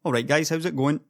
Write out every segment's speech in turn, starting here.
Alright guys, how's it going?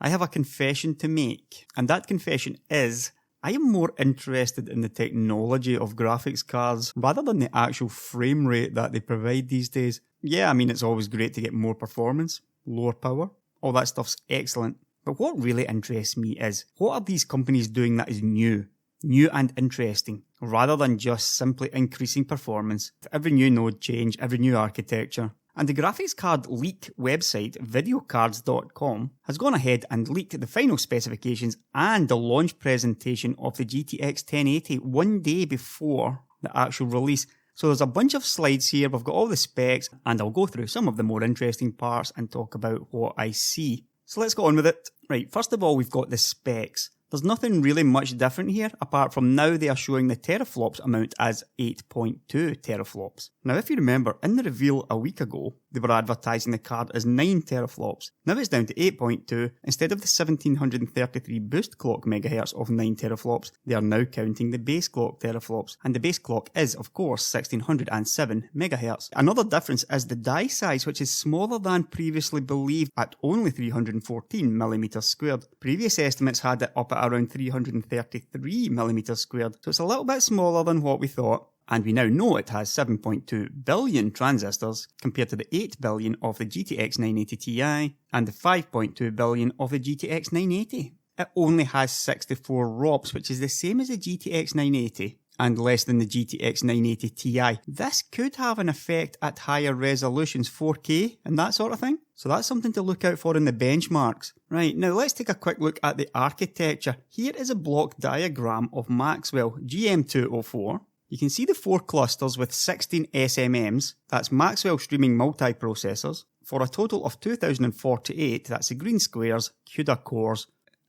I have a confession to make, and that confession is I am more interested in the technology of graphics cards rather than the actual frame rate that they provide these days. Yeah, I mean it's always great to get more performance, lower power, all that stuff's excellent. But what really interests me is, what are these companies doing that is new and interesting, rather than just simply increasing performance with every new node change, every new architecture. And the graphics card leak website, videocards.com, has gone ahead and leaked the final specifications and the launch presentation of the GTX 1080 one day before the actual release. So there's a bunch of slides here, we've got all the specs, and I'll go through some of the more interesting parts and talk about what I see. So let's go on with it. Right, first of all, we've got the specs. There's nothing really much different here, apart from now they are showing the teraflops amount as 8.2 teraflops. Now if you remember, in the reveal a week ago, they were advertising the card as 9 teraflops. Now it's down to 8.2, instead of the 1733 boost clock megahertz of 9 teraflops, they are now counting the base clock teraflops, and the base clock is of course 1607 megahertz. Another difference is the die size, which is smaller than previously believed at only 314mm squared. Previous estimates had it up at around 333mm squared, so it's a little bit smaller than what we thought. And we now know it has 7.2 billion transistors compared to the 8 billion of the GTX 980 Ti and the 5.2 billion of the GTX 980. It only has 64 ROPs, which is the same as the GTX 980 and less than the GTX 980 Ti. This could have an effect at higher resolutions, 4K and that sort of thing. So that's something to look out for in the benchmarks. Right, now let's take a quick look at the architecture. Here is a block diagram of Maxwell GM204. You can see the 4 clusters with 16 SMMs, that's Maxwell Streaming Multiprocessors, for a total of 2048, that's the green squares, CUDA cores,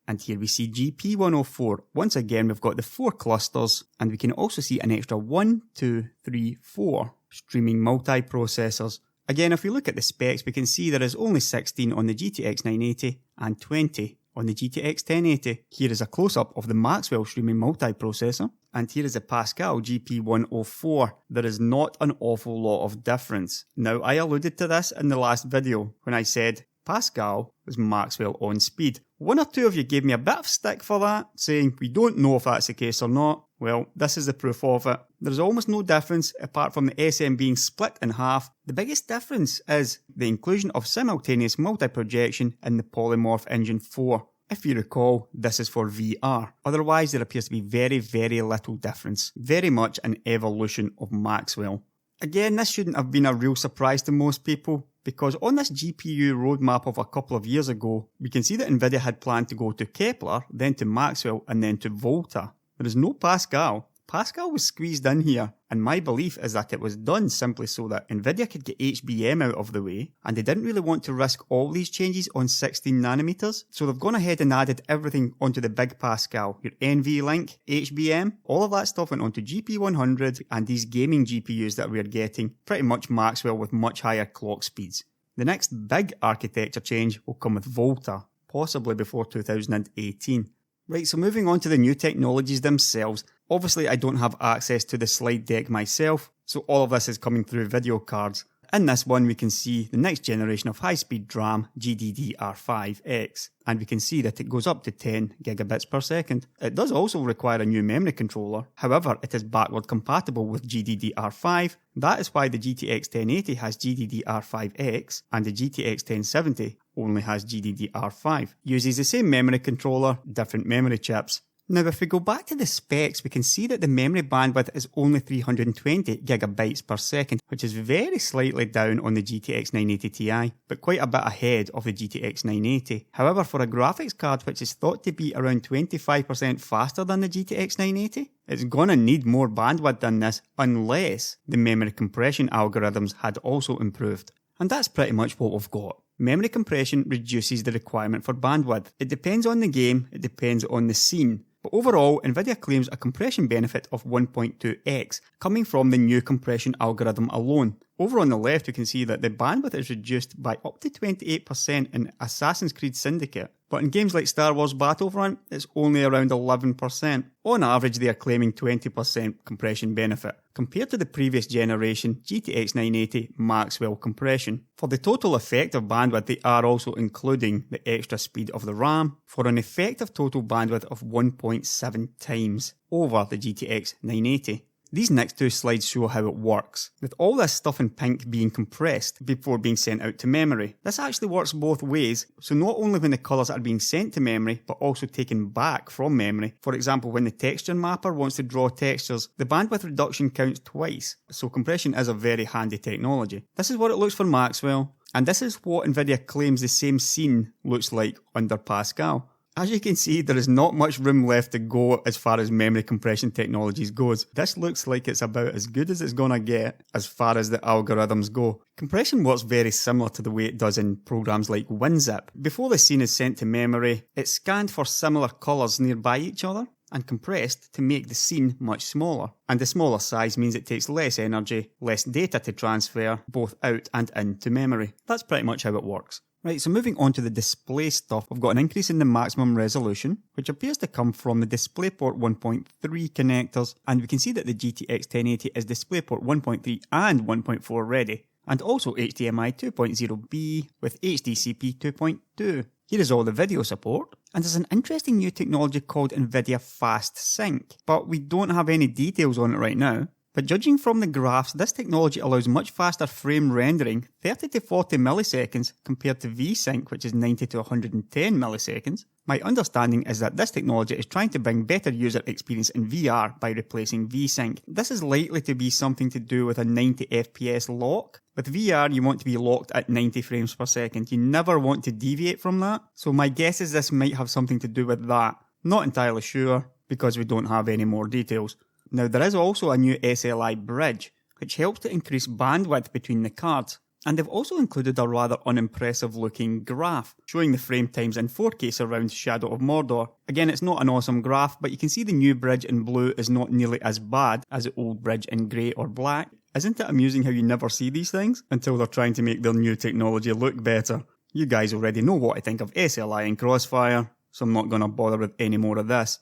and here we see GP104. Once again we've got the 4 clusters, and we can also see an extra 1, 2, 3, 4 streaming multiprocessors. Again, if we look at the specs, we can see there is only 16 on the GTX 980 and 20 on the GTX 1080. Here is a close-up of the Maxwell Streaming Multiprocessor, and here is the Pascal GP104. There is not an awful lot of difference. Now, I alluded to this in the last video when I said Pascal was Maxwell on speed. One or two of you gave me a bit of stick for that, saying we don't know if that's the case or not. Well, this is the proof of it. There's almost no difference apart from the SM being split in half. The biggest difference is the inclusion of simultaneous multi-projection in the Polymorph Engine 4. If you recall, this is for VR. Otherwise, there appears to be very little difference. Very much an evolution of Maxwell. Again, this shouldn't have been a real surprise to most people, because on this GPU roadmap of a couple of years ago, we can see that Nvidia had planned to go to Kepler, then to Maxwell, and then to Volta. There is no Pascal. Pascal was squeezed in here, and my belief is that it was done simply so that Nvidia could get HBM out of the way, and they didn't really want to risk all these changes on 16 nanometers, so they've gone ahead and added everything onto the big Pascal. Your NVLink, HBM, all of that stuff went onto GP100, and these gaming GPUs that we're getting, pretty much Maxwell with much higher clock speeds. The next big architecture change will come with Volta, possibly before 2018. Right, so moving on to the new technologies themselves. Obviously I don't have access to the slide deck myself, so all of this is coming through video cards. In this one we can see the next generation of high-speed DRAM, GDDR5X, and we can see that it goes up to 10 gigabits per second. It does also require a new memory controller, however it is backward compatible with GDDR5. That is why the GTX 1080 has GDDR5X and the GTX 1070 only has GDDR5. Uses the same memory controller, different memory chips. Now if we go back to the specs, we can see that the memory bandwidth is only 320 gigabytes per second, which is very slightly down on the GTX 980 Ti, but quite a bit ahead of the GTX 980. However, for a graphics card which is thought to be around 25% faster than the GTX 980, it's gonna need more bandwidth than this unless the memory compression algorithms had also improved. And that's pretty much what we've got. Memory compression reduces the requirement for bandwidth. It depends on the game, it depends on the scene. But overall, Nvidia claims a compression benefit of 1.2x, coming from the new compression algorithm alone. Over on the left we can see that the bandwidth is reduced by up to 28% in Assassin's Creed Syndicate, but in games like Star Wars Battlefront it's only around 11%. On average they are claiming 20% compression benefit, compared to the previous generation GTX 980 Maxwell compression. For the total effective bandwidth, they are also including the extra speed of the RAM for an effective total bandwidth of 1.7 times over the GTX 980. These next two slides show how it works, with all this stuff in pink being compressed before being sent out to memory. This actually works both ways, so not only when the colours are being sent to memory, but also taken back from memory. For example, when the texture mapper wants to draw textures, the bandwidth reduction counts twice, so compression is a very handy technology. This is what it looks for Maxwell, and this is what Nvidia claims the same scene looks like under Pascal. As you can see, there is not much room left to go as far as memory compression technologies goes. This looks like it's about as good as it's gonna get as far as the algorithms go. Compression works very similar to the way it does in programs like WinZip. Before the scene is sent to memory, it's scanned for similar colours nearby each other and compressed to make the scene much smaller. And the smaller size means it takes less energy, less data to transfer, both out and into memory. That's pretty much how it works. Right, so moving on to the display stuff, we've got an increase in the maximum resolution, which appears to come from the DisplayPort 1.3 connectors, and we can see that the GTX 1080 is DisplayPort 1.3 and 1.4 ready, and also HDMI 2.0B with HDCP 2.2. Here is all the video support, and there's an interesting new technology called Nvidia Fast Sync, but we don't have any details on it right now. But judging from the graphs, this technology allows much faster frame rendering, 30 to 40 milliseconds, compared to VSync, which is 90 to 110 milliseconds. My understanding is that this technology is trying to bring better user experience in VR by replacing VSync. This is likely to be something to do with a 90 FPS lock. With VR, you want to be locked at 90 frames per second. You never want to deviate from that. So my guess is this might have something to do with that. Not entirely sure, because we don't have any more details. Now, there is also a new SLI bridge, which helps to increase bandwidth between the cards. And they've also included a rather unimpressive looking graph, showing the frame times in 4K surround Shadow of Mordor. Again, it's not an awesome graph, but you can see the new bridge in blue is not nearly as bad as the old bridge in grey or black. Isn't it amusing how you never see these things until they're trying to make their new technology look better? You guys already know what I think of SLI and Crossfire, so I'm not going to bother with any more of this.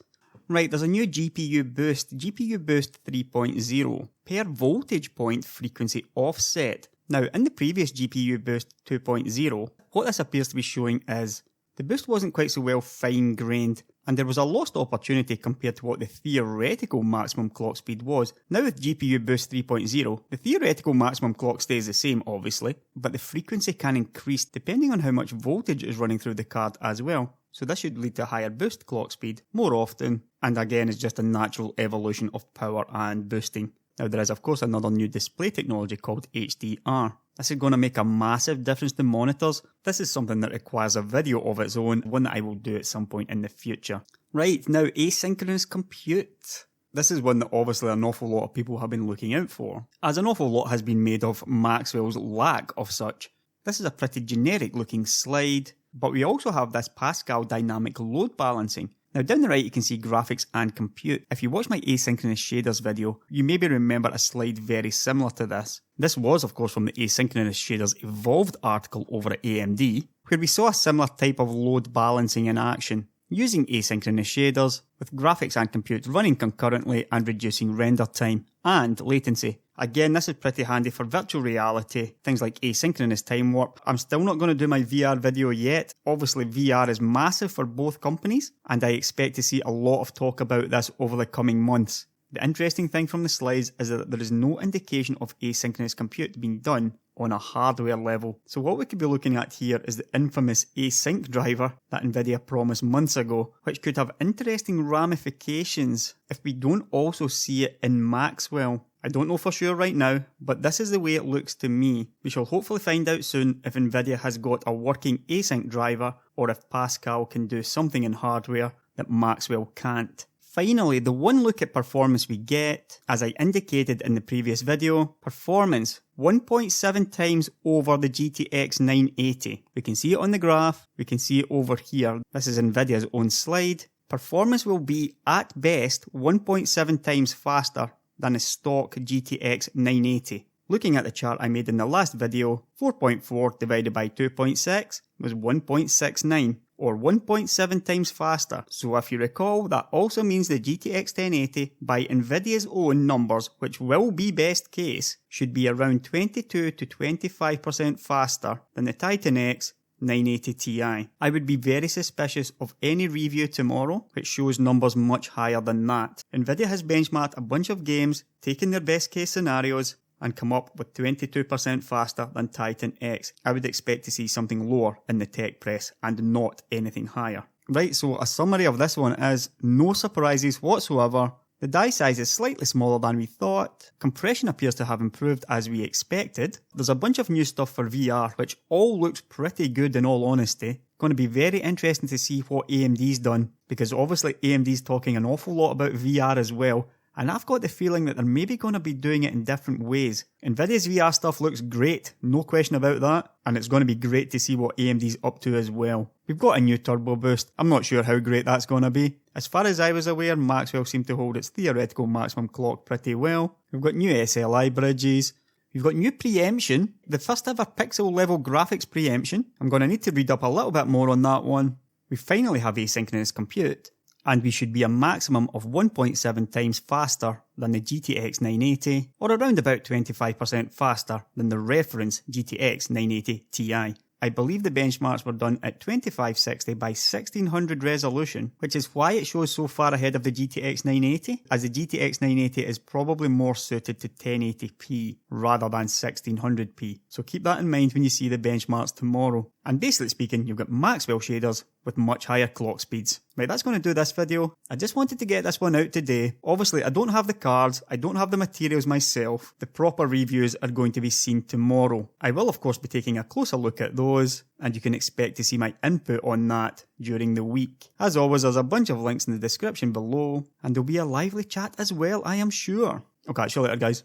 Right, there's a new GPU Boost 3.0, per voltage point frequency offset. Now, in the previous GPU Boost 2.0, what this appears to be showing is the boost wasn't quite so well fine-grained, and there was a lost opportunity compared to what the theoretical maximum clock speed was. Now with GPU Boost 3.0, the theoretical maximum clock stays the same, obviously, but the frequency can increase depending on how much voltage is running through the card as well. So this should lead to higher boost clock speed more often, and again is just a natural evolution of power and boosting. Now there is of course another new display technology called HDR. This is going to make a massive difference to monitors. This is something that requires a video of its own, one that I will do at some point in the future. Right, now asynchronous compute. This is one that obviously an awful lot of people have been looking out for, as an awful lot has been made of Maxwell's lack of such. This is a pretty generic looking slide, but we also have this Pascal dynamic load balancing. Now down the right you can see graphics and compute. If you watch my asynchronous shaders video, you maybe remember a slide very similar to this. This was of course from the asynchronous shaders evolved article over at AMD, where we saw a similar type of load balancing in action, using asynchronous shaders with graphics and compute running concurrently and reducing render time and latency. Again, this is pretty handy for virtual reality, things like asynchronous time warp. I'm still not going to do my VR video yet. Obviously VR is massive for both companies, and I expect to see a lot of talk about this over the coming months. The interesting thing from the slides is that there is no indication of asynchronous compute being done on a hardware level. So what we could be looking at here is the infamous async driver that Nvidia promised months ago, which could have interesting ramifications if we don't also see it in Maxwell. I don't know for sure right now, but this is the way it looks to me. We shall hopefully find out soon if Nvidia has got a working async driver or if Pascal can do something in hardware that Maxwell can't. Finally, the one look at performance we get, as I indicated in the previous video, performance 1.7 times over the GTX 980. We can see it on the graph, we can see it over here. This is Nvidia's own slide. Performance will be at best 1.7 times faster than a stock GTX 980. Looking at the chart I made in the last video, 4.4 divided by 2.6 was 1.69. or 1.7 times faster. So if you recall, that also means the GTX 1080, by Nvidia's own numbers, which will be best case, should be around 22 to 25% faster than the Titan X 980 Ti. I would be very suspicious of any review tomorrow which shows numbers much higher than that. Nvidia has benchmarked a bunch of games, taken their best case scenarios, and come up with 22% faster than Titan X. I would expect to see something lower in the tech press and not anything higher. Right, so a summary of this one is no surprises whatsoever. The die size is slightly smaller than we thought. Compression appears to have improved as we expected. There's a bunch of new stuff for VR, which all looks pretty good in all honesty. Going to be very interesting to see what AMD's done, because obviously AMD's talking an awful lot about VR as well, and I've got the feeling that they're maybe going to be doing it in different ways. Nvidia's VR stuff looks great, no question about that, and it's going to be great to see what AMD's up to as well. We've got a new turbo boost. I'm not sure how great that's going to be. As far as I was aware, Maxwell seemed to hold its theoretical maximum clock pretty well. We've got new SLI bridges. We've got new preemption, the first ever pixel level graphics preemption. I'm going to need to read up a little bit more on that one. We finally have asynchronous compute, and we should be a maximum of 1.7 times faster than the GTX 980, or around about 25% faster than the reference GTX 980 Ti. I believe the benchmarks were done at 2560 by 1600 resolution, which is why it shows so far ahead of the GTX 980, as the GTX 980 is probably more suited to 1080p rather than 1600p. So keep that in mind when you see the benchmarks tomorrow. And basically speaking, you've got Maxwell shaders with much higher clock speeds. Right, that's going to do this video. I just wanted to get this one out today. Obviously, I don't have the cards, I don't have the materials myself. The proper reviews are going to be seen tomorrow. I will of course be taking a closer look at those, and you can expect to see my input on that during the week. As always, there's a bunch of links in the description below, and there'll be a lively chat as well, I am sure. I'll catch you later, guys.